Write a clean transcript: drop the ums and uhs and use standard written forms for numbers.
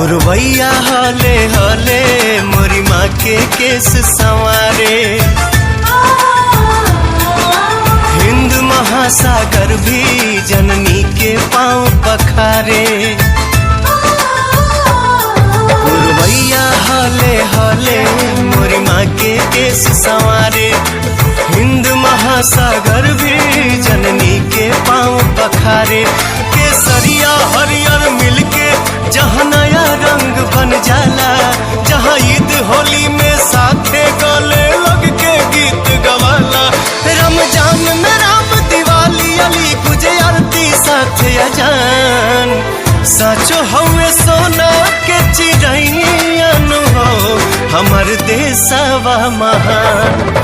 पुरवैया हले हले मोरी माँ के केस संवारे, हिंद महासागर भी जननी के पाँव पखारे। पुरवैया हले हले मोरी माँ के केस संवारे, हिंद महासागर भी जननी के पाँव पखारे। केसरिया हरियर मिलके जहाँ नया रंग बन जाला, जहाँ ईद होली में साथे गले लग के गीत गवाला। रमजान में राम दिवाली अली पूजे आरती साथे अजान, साचो हवे सोना के चिड़ैया हो हमर देशवा महान।